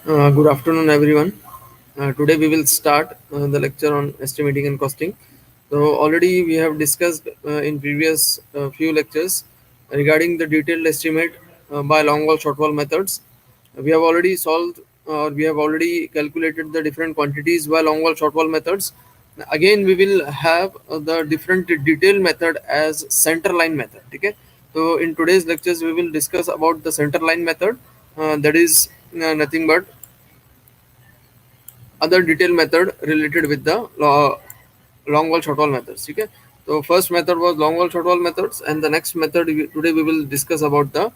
Good afternoon, everyone. Today we will start the lecture on estimating and costing. So already we have discussed in previous few lectures regarding the detailed estimate by long wall short wall methods. We have already solved or we have already calculated the different quantities by long wall short wall methods. Again, we will have the different detailed method as center line method. Okay. So in today's lectures we will discuss about the center line method. That is nothing but other detailed method related with the long wall short wall methods. Okay, so first method was long wall short wall methods, and the next method today we will discuss about the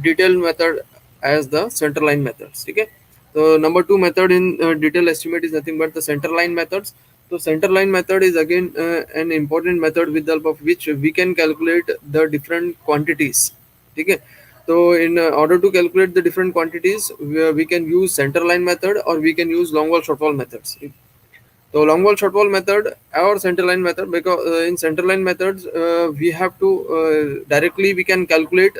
detailed method as the center line methods. Okay, so number two method in detail estimate is nothing but the center line methods. So center line method is again an important method with the help of which we can calculate the different quantities. Okay, so in order to calculate the different quantities, we can use center line method or we can use long wall short wall methods. So long wall short wall method or center line method, because in center line methods we have to directly we can calculate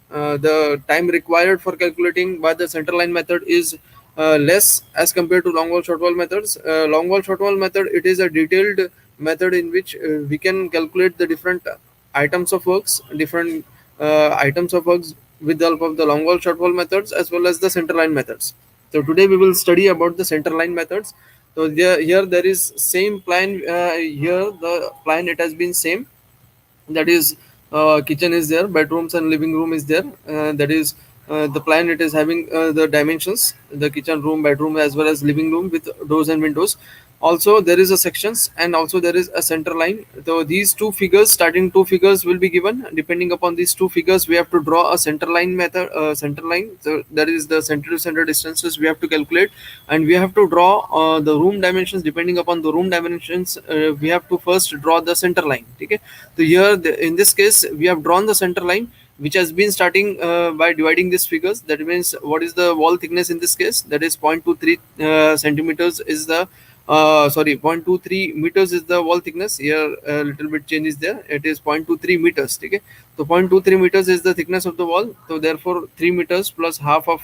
the time required for calculating by the center line method is less as compared to long wall short wall methods. Long wall short wall method, it is a detailed method in which we can calculate the different items of works with the help of the long wall short wall methods as well as the center line methods. So today we will study about the center line methods. So here there is same plan. Here the plan, it has been same. That is, kitchen is there, bedrooms and living room is there. That is, the plan, it is having the dimensions, the kitchen room, bedroom as well as living room with doors and windows. Also there is a sections and also there is a center line. So these two figures, starting two figures will be given. Depending upon these two figures, we have to draw a center line method, center line. So that is the center to center distances we have to calculate, and we have to draw the room dimensions. Depending upon the room dimensions, we have to first draw the center line. Okay, so here in this case we have drawn the center line, which has been starting by dividing these figures. That means what is the wall thickness in this case? That is 0.23 centimeters is the 0.23 meters is the wall thickness. Here a little bit change is there. It is 0.23 meters. Okay, so 0.23 meters is the thickness of the wall. So therefore 3 meters plus half of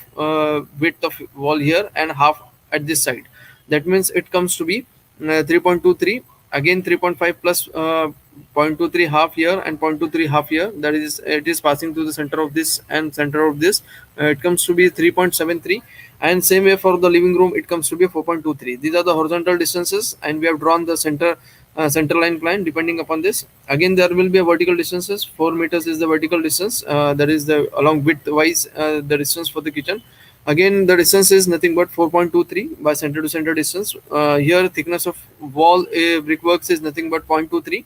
width of wall here and half at this side. That means it comes to be 3.23. Again 3.5 plus 0.23 half here and 0.23 half here. That is, it is passing to the center of this and center of this. It comes to be 3.73. And same way for the living room, it comes to be 4.23. These are the horizontal distances, and we have drawn the center line plan. Depending upon this, again there will be a vertical distances. 4 meters is the vertical distance, that is the along width wise the distance for the kitchen. Again the distance is nothing but 4.23 by center to center distance. Here thickness of wall brickworks is nothing but 0.23,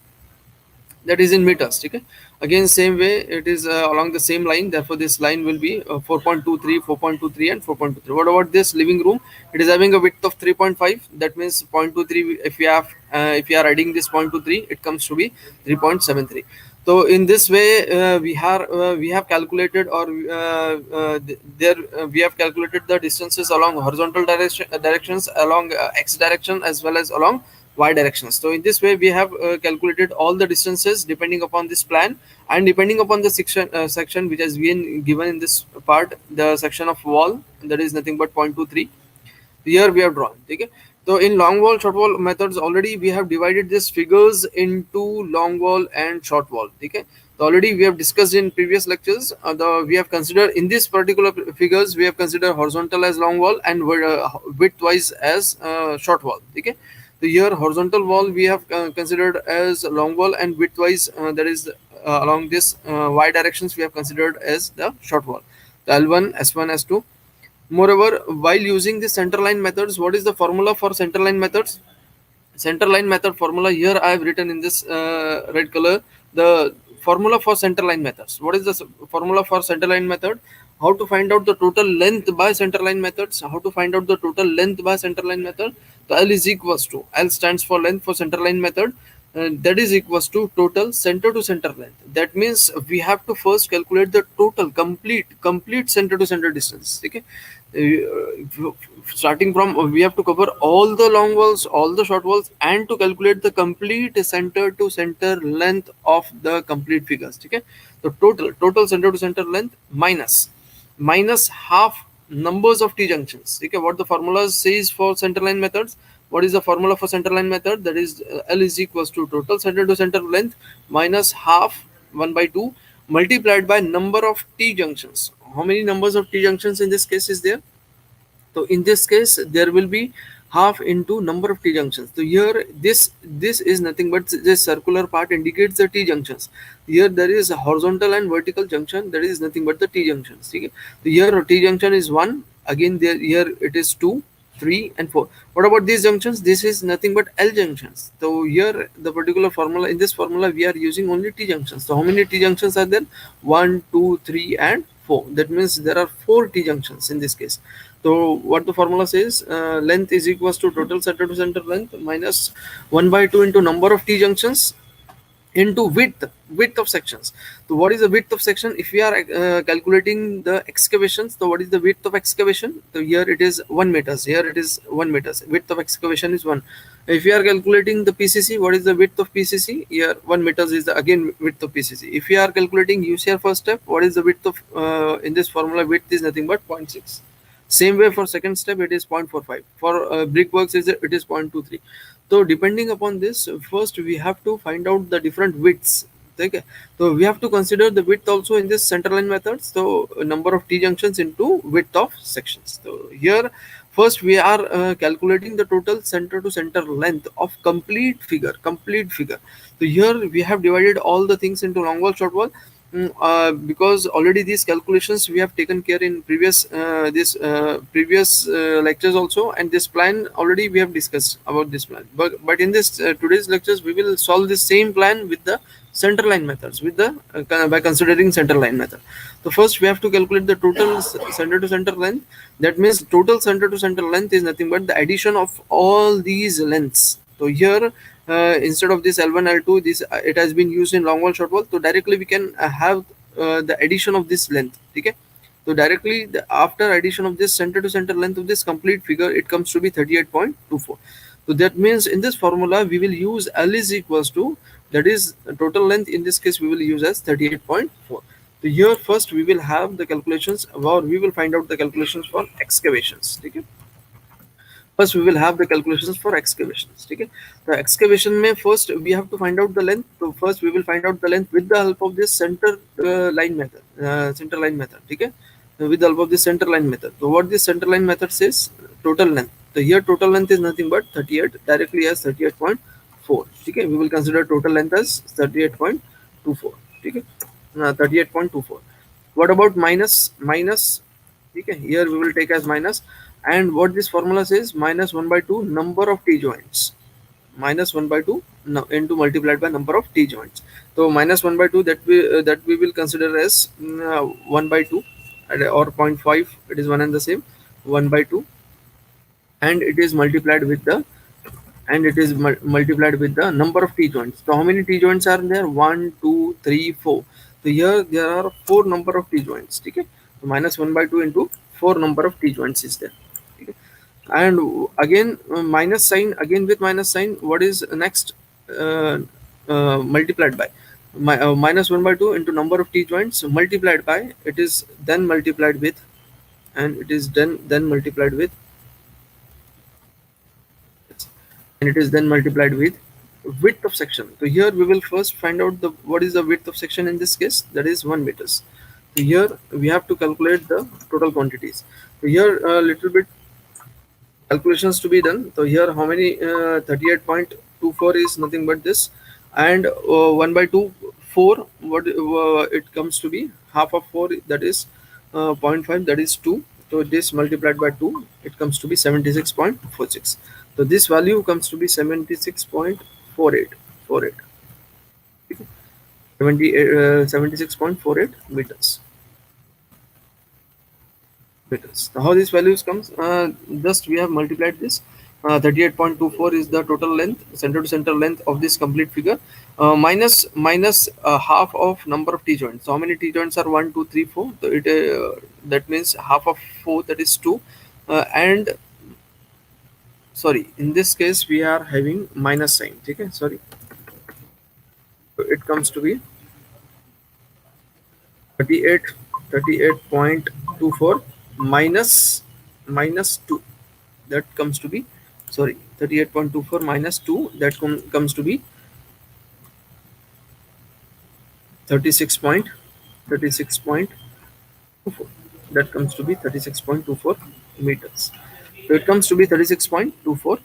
that is in meters. Okay, again same way it is along the same line. Therefore this line will be 4.23, 4.23 and 4.23. What about this living room? It is having a width of 3.5. That means 0.23, if we are adding this 0.23, it comes to be 3.73. So in this way we have calculated, or there we have calculated the distances along horizontal directions, along x direction as well as along y directions. So in this way we have calculated all the distances depending upon this plan, and depending upon the section which has been given in this part, the section of wall, that is nothing but 0.23 here we have drawn. Okay, so in long wall short wall methods already we have divided these figures into long wall and short wall. Okay, so already we have discussed in previous lectures, we have considered in this particular figures we have considered horizontal as long wall and width wise as short wall. Okay, so here horizontal wall we have considered as long wall, and width wise that is along this y directions we have considered as the short wall. The L1, S1, S2. Moreover, while using the centerline methods, what is the formula for centerline methods? Centerline method formula, here I have written in this red color the formula for centerline methods. What is the formula for centerline method? How to find out the total length by centerline methods? How to find out the total length by centerline method? So L is equals to, L stands for length for centerline method. That is equals to total center to center length. That means we have to first calculate the total complete center to center distance. Okay, starting from we have to cover all the long walls, all the short walls, and to calculate the complete center to center length of the complete figures. Okay, so total center to center length minus half numbers of T junctions. Okay, what the formula says for center line methods? What is the formula for center line method? That is L is equals to total center to center length minus half 1 by 2 multiplied by number of T junctions. How many numbers of T junctions in this case is there? So in this case, there will be half into number of T junctions. So here, this is nothing but this circular part indicates the T junctions. Here there is a horizontal and vertical junction. That is nothing but the T junctions. Okay? So here T junction is 1. Again, there here it is 2, 3, and 4. What about these junctions? This is nothing but L junctions. So here the particular formula, in this formula we are using only T junctions. So how many T junctions are there? 1, 2, 3, and 4. That means there are 4 T junctions in this case. So what the formula says, length is equals to total center to center length minus 1 by 2 into number of T junctions into width of sections. So what is the width of section? If we are calculating the excavations, so what is the width of excavation? So here it is 1 meters, here it is 1 meters, width of excavation is 1. If we are calculating the PCC, what is the width of PCC? Here 1 meters is the again width of PCC. If we are calculating UCR first step, what is the width of in this formula? Width is nothing but 0.6. Same way for second step, it is 0.45. For brickworks, it is 0.23. So depending upon this, first we have to find out the different widths. Okay, so we have to consider the width also in this centerline method. So number of T junctions into width of sections. So here, first we are calculating the total center to center length of complete figure. So here we have divided all the things into long wall, short wall. Because already these calculations we have taken care in previous lectures also, and this plan already we have discussed about this plan, but in this today's lectures we will solve the same plan with the center line methods, with the by considering center line method. So first we have to calculate the total center to center length. That means total center to center length is nothing but the addition of all these lengths. So here, instead of this L1, L2, this it has been used in long wall, short wall. So directly we can have the addition of this length. Okay. So directly after addition of this center to center length of this complete figure, it comes to be 38.24. So that means in this formula we will use L is equals to, that is total length, in this case we will use as 38.4. So here first we will have the calculations, or we will find out the calculations for excavations. Okay. First we will have the calculations for excavations. Okay. The excavation may first we have to find out the length. So first we will find out the length with the help of this center line method. Okay. So with the help of this center line method. So what this center line method says, total length. So here total length is nothing but 38, directly as 38.4. Okay. We will consider total length as 38.24. Okay. 38.24. What about minus? Okay, here we will take as minus, and what this formula says, minus 1 by 2 number of T joints, minus 1 by 2 into multiplied by number of T joints. So minus 1 by 2, that we will consider as 1 by 2 or 0.5. It is one and the same, 1 by 2, and it is multiplied with the multiplied with the number of T joints. So how many T joints are there? 1, 2, 3, 4. So here there are 4 number of T joints. Okay. So minus 1 by 2 into 4 number of T joints is there. Okay. And again minus sign, again with minus sign, what is next? Multiplied by minus 1 by 2 into number of T joints multiplied by, it is then multiplied with, and it is then multiplied with, and it is then multiplied with width of section. So here we will first find out the what is the width of section in this case, that is 1 meters. So here we have to calculate the total quantities. So here a little bit calculations to be done. So here how many 38.24 is nothing but this, and 1 by 2 4, what it comes to be half of 4, that is 0.5, that is 2. So this multiplied by 2, it comes to be 76.46. So this value comes to be 76.48. 76.48 meters. So how these values comes? Just we have multiplied this. 38.24 is the total length, center to center length of this complete figure. Minus half of number of T joints. So how many T joints are 1, 2, 3, 4? So it that means half of 4, that is 2, and sorry, in this case we are having minus sign. Okay, sorry. So it comes to be 38.24 minus minus 2, that comes to be, sorry, 38.24 minus 2, that comes to be 36 point 36.24, that comes to be 36.24 meters. So it comes to be 36.24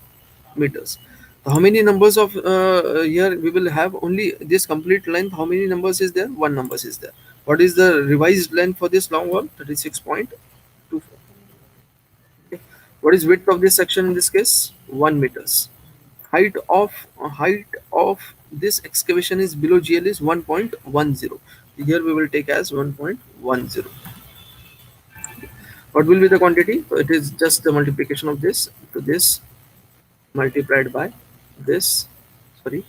meters. So how many numbers of here we will have only this complete length? How many numbers is there? One numbers is there. What is the revised length for this long wall? 36.24. Okay. What is width of this section in this case? 1 meters. Height of this excavation is below GL is 1.10. Here we will take as 1.10. What will be the quantity? So it is just the multiplication of this to this multiplied by this. Sorry.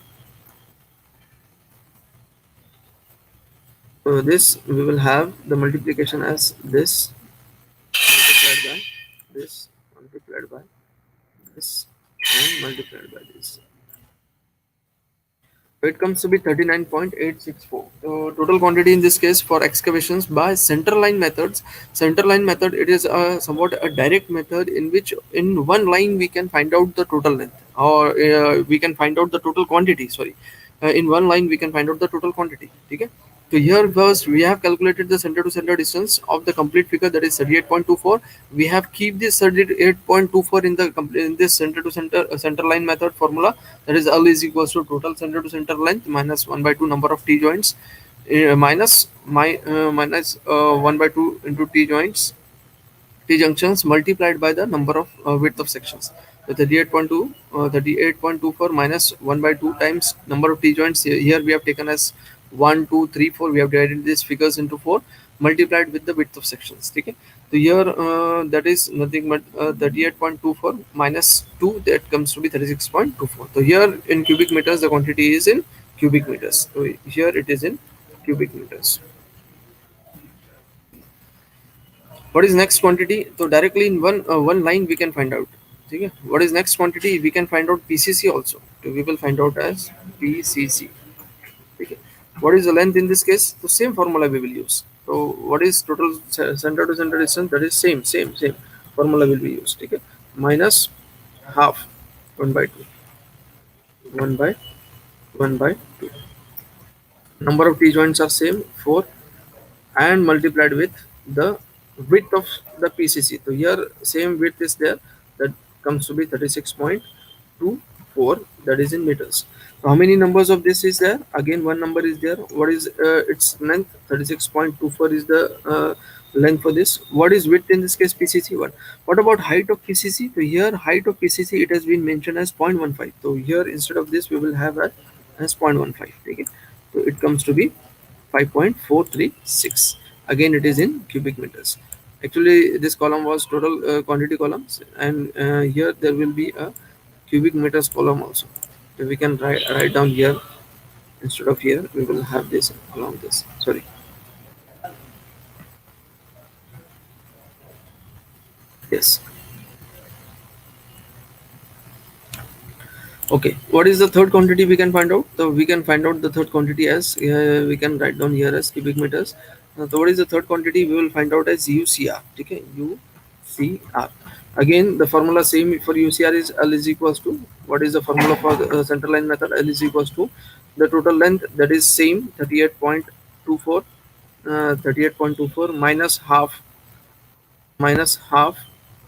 So this we will have the multiplication as this multiplied by this multiplied by this and multiplied by this. So it comes to be 39.864. So total quantity in this case for excavations by centerline methods. Centerline method, it is somewhat a direct method in which in one line we can find out the total length, or we can find out the total quantity. Sorry, in one line we can find out the total quantity. Okay. So here first we have calculated the center to center distance of the complete figure, that is 38.24. We have keep this 38.24 in the in this center to center line method formula, that is L is equals to total center to center length minus 1 by 2 number of T joints, minus 1 by 2 into T joints, T junctions multiplied by the number of width of sections. So 38.24 minus 1 by 2 times number of T joints. Here we have taken as 1, 2, 3, 4. We have divided these figures into 4, multiplied with the width of sections. Okay. So here that is nothing but 38.24 minus 2, that comes to be 36.24. So here in cubic meters the quantity is in cubic meters. So here it is in cubic meters. What is next quantity? So directly in one line we can find out. Okay. What is next quantity? We can find out PCC also. So we will find out as PCC. Okay. What is the length in this case? The same formula we will use. So what is total center to center distance? That is same formula will be used. Okay. Minus half 1 by 2, 1 by 1 by 2. Number of T joints are same, 4, and multiplied with the width of the PCC. So here same width is there, that comes to be 36.24, that is in meters. So how many numbers of this is there? Again one number is there. What is its length? 36.24 is the length for this. What is width in this case? PCC 1. What about height of PCC? So here height of PCC, it has been mentioned as 0.15. So here instead of this we will have as 0.15. Okay. So it comes to be 5.436. Again it is in cubic meters. Actually this column was total quantity columns, and here there will be a cubic meters column also. So we can write down here, instead of here we will have this along this. Sorry. Yes. Okay. What is the third quantity we can find out? So we can find out the third quantity as we can write down here as cubic meters. So what is the third quantity? We will find out as UCR. Okay, UCR. Again the formula same for UCR is L is equals to, what is the formula for the center line method? L is equals to the total length, that is same 38.24, 38.24 minus half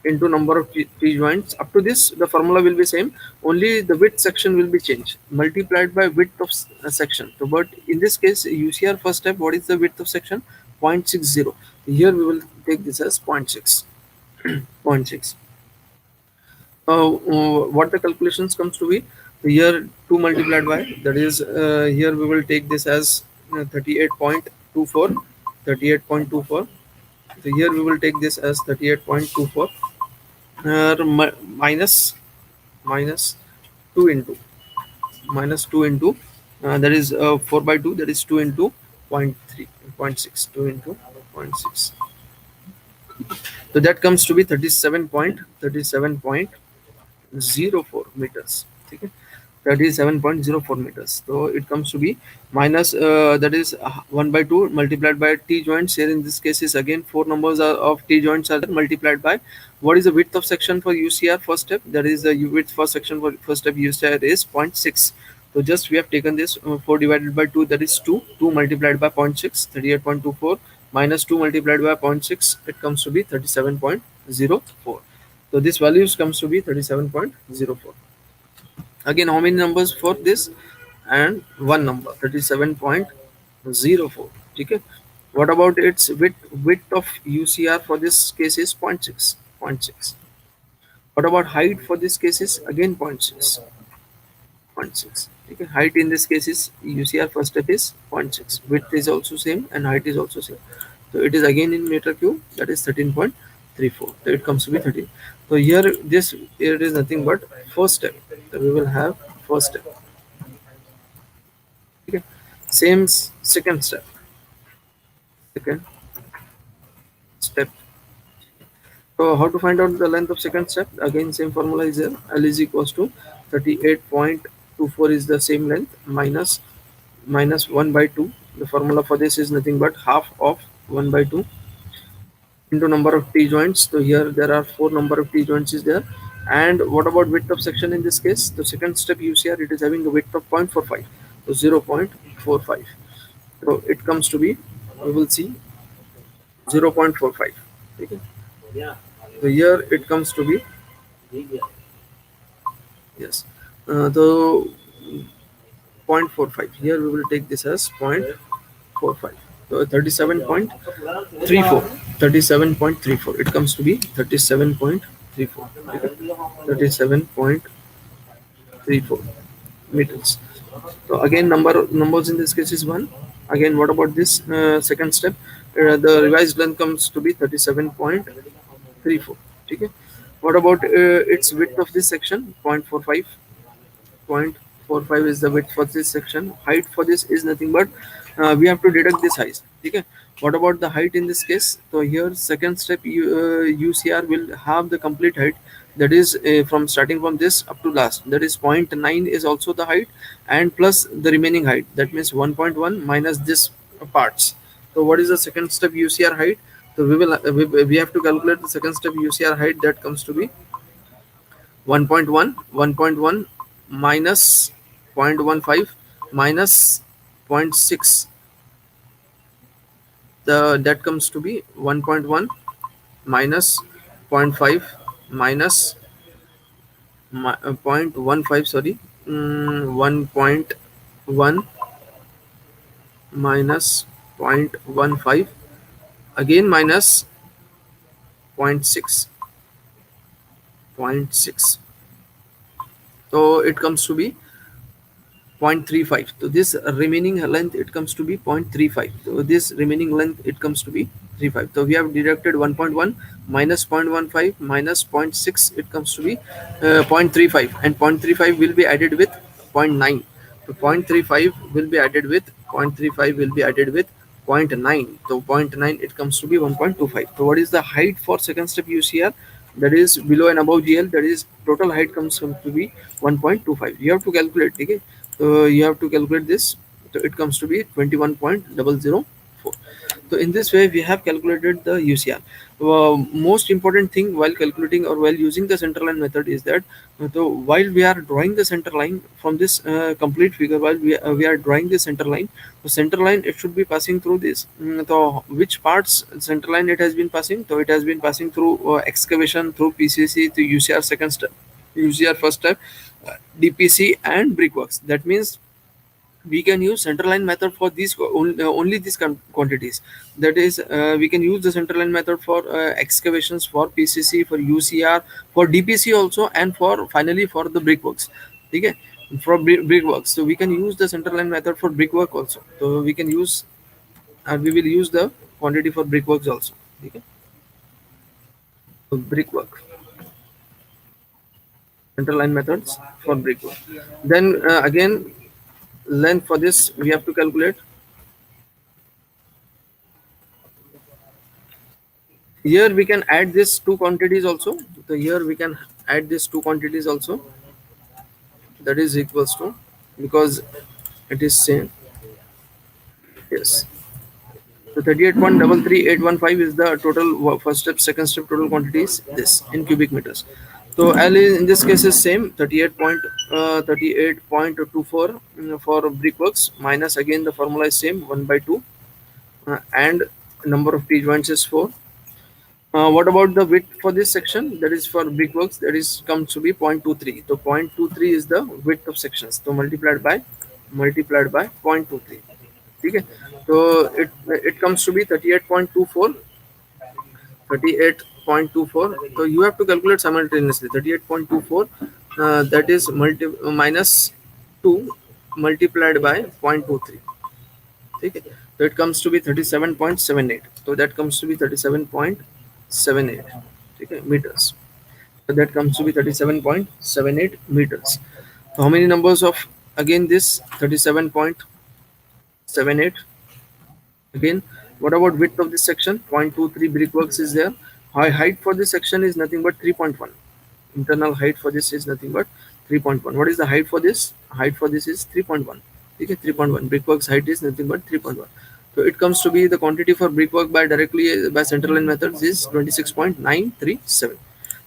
into number of T joints. Up to this the formula will be same, only the width section will be changed, multiplied by width of section. So but in this case UCR first step, what is the width of section? 0.60. Here we will take this as 0.6. 0.6. What the calculations comes to be? Here 2 multiplied by, that is here we will take this as 38.24. 38.24. So here we will take this as 38.24 minus minus 2 into that is 4 by 2, that is 2 into 0.3, 0.6, 2 into 0.6. So that comes to be 37.04 meters. Okay. 37.04 meters. So it comes to be minus, that is 1 by 2 multiplied by T joints. Here in this case is again four numbers of T joints are there, multiplied by what is the width of section for UCR first step. That is the width for section for first step UCR is zero point 0.6. So just we have taken this 4 divided by 2, that is 2. 2 multiplied by 0.6, 38.24, minus 2 multiplied by zero point 0.6, it comes to be 37.04. So this values comes to be 37.04. Again, how many numbers for this? And one number, 37.04. Okay. What about its width of UCR for this case is 0.6. 0.6. What about height for this case is again 0.6. 0.6. Okay. Height in this case is UCR first step is 0.6. Width is also same and height is also same. So it is again in meter cube, that is 13.34. So it comes to be 13. So here it is nothing but first step. So we will have first step. Okay. Same second step. Second step. So how to find out the length of second step? Again, same formula is there. L is equals to 38.24 is the same length minus 1 by 2. The formula for this is nothing but half of 1 by 2 into number of T joints. So here there are four number of T joints is there. And what about width of section in this case? The second step UCR, it is having a width of 0.45. So 0.45. So it comes to be, we will see 0.45. Okay. So here it comes to be, yes, the 0.45. Here we will take this as 0.45. So 37.34. 37.34. It comes to be 37.34. Okay. 37.34 meters. So again, numbers in this case is 1. Again, what about this second step? The revised length comes to be 37.34. Okay. What about its width of this section? 0.45. 0.45 is the width for this section. Height for this is nothing but we have to deduct this height. Okay. What about the height in this case? So here second step UCR will have the complete height, that is from starting from this up to last, that is 0.9 is also the height, and plus the remaining height, that means 1.1 minus this parts. So what is the second step UCR height? So we have to calculate the second step UCR height, that comes to be 1.1 1.1 minus 0.15 minus zero point 0.6, that comes to be 1.1 minus zero point 0.5 minus 0.15, sorry, 1.1 minus 0.15, again minus 0.6, 0.6. So it comes to be 0.35. So this remaining length, it comes to be 0.35. So this remaining length, it comes to be 35. So we have deducted 1.1 minus 0.15 minus 0.6, it comes to be 0.35, and 0.35 will be added with 0.9. So 0.35 will be added with 0.35 will be added with 0.9. So 0.9, it comes to be 1.25. So what is the height for second step UCR? That is below and above GL, that is total height comes to be 1.25. You have to calculate. Okay. So you have to calculate this. So it comes to be 21.004. So in this way we have calculated the UCR. Most important thing while calculating or while using the center line method is that so while we are drawing the center line from this complete figure, while we are drawing the center line, the center line, it should be passing through this. So which parts center line it has been passing? So it has been passing through excavation, through PCC, to UCR second step, UCR first step, DPC and brickworks. That means we can use center line method for these only these quantities. That is we can use the center line method for excavations, for PCC, for UCR, for DPC also, and for finally for the brickworks. Okay. For brickworks, so we can use the center line method for brickwork also. So we can use, we will use the quantity for brickworks also. Okay. So brickwork, center line methods for brickwork. Then again, length for this we have to calculate. Here we can add this two quantities also. So here we can add these two quantities also. that is equals to, because it is same. Yes. So 38.33815 is the total first step, second step total quantity is this in cubic meters. So L is in this case is same 38.24 for brickworks, minus again the formula is same 1 by 2, and number of T joints is 4. What about the width for this section? That is for brickworks, that is comes to be 0.23. So 0.23 is the width of sections. So multiplied by 0.23. Okay. So it comes to be 38.24. 38.24. So you have to calculate simultaneously. 38.24, that is minus 2 multiplied by 0.23. Okay. So it comes to be 37.78. So that comes to be 37.78. Okay, meters. So that comes to be 37.78 meters. So how many numbers of, again, this 37.78? Again, what about width of this section? 0.23 brickworks is there. Height for this section is nothing but 3.1. Internal height for this is nothing but 3.1. What is the height for this? Height for this is 3.1. Okay, 3.1. Brickworks height is nothing but 3.1. So it comes to be the quantity for brickwork by directly by central line methods is 26.937.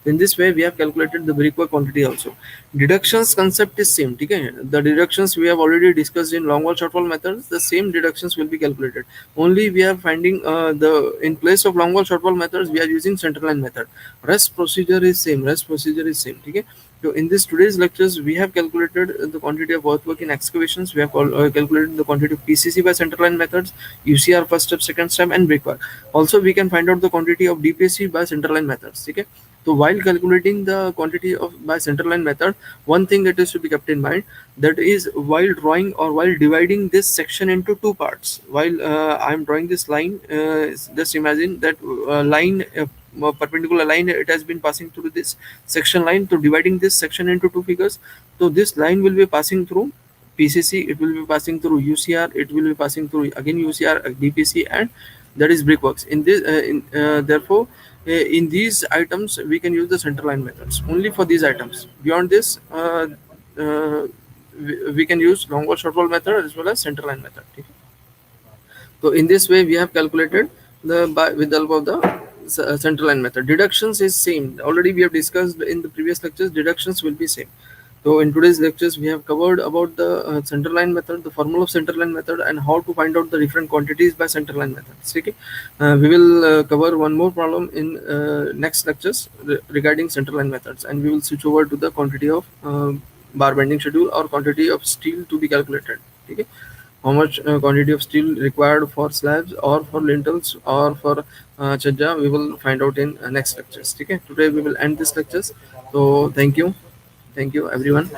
In this way, we have calculated the brickwork quantity also. Deductions concept is same. Okay? The deductions we have already discussed in long wall short wall methods. The same deductions will be calculated. Only we are finding the in place of long wall short wall methods, we are using central line method. Rest procedure is same. Rest procedure is same. Okay? So in this today's lectures, we have calculated the quantity of earthwork in excavations. We have calculated the quantity of PCC by central line methods, UCR first step, second step, and brickwork. Also, we can find out the quantity of DPC by central line methods. Okay. So while calculating the quantity of by central line method, one thing that is to be kept in mind, that is while drawing or while dividing this section into two parts. While I am drawing this line, just imagine that line. Perpendicular line, it has been passing through this section line, to dividing this section into two figures. So this line will be passing through PCC, it will be passing through UCR, it will be passing through again UCR, DPC, and that is brickworks. In this therefore in these items we can use the central line methods only for these items. Beyond this, uh, we can use long wall short wall method as well as central line method. Okay? So in this way, we have calculated with the help of the central line method. Deductions is same. Already we have discussed in the previous lectures. Deductions will be same. So in today's lectures, we have covered about the central line method, the formula of central line method, and how to find out the different quantities by central line methods. Okay, we will cover one more problem in next lectures regarding central line methods, and we will switch over to the quantity of bar bending schedule or quantity of steel to be calculated. Okay, how much quantity of steel required for slabs or for lintels or for chajja, we will find out in next lectures. Okay, today we will end this lectures. So thank you everyone.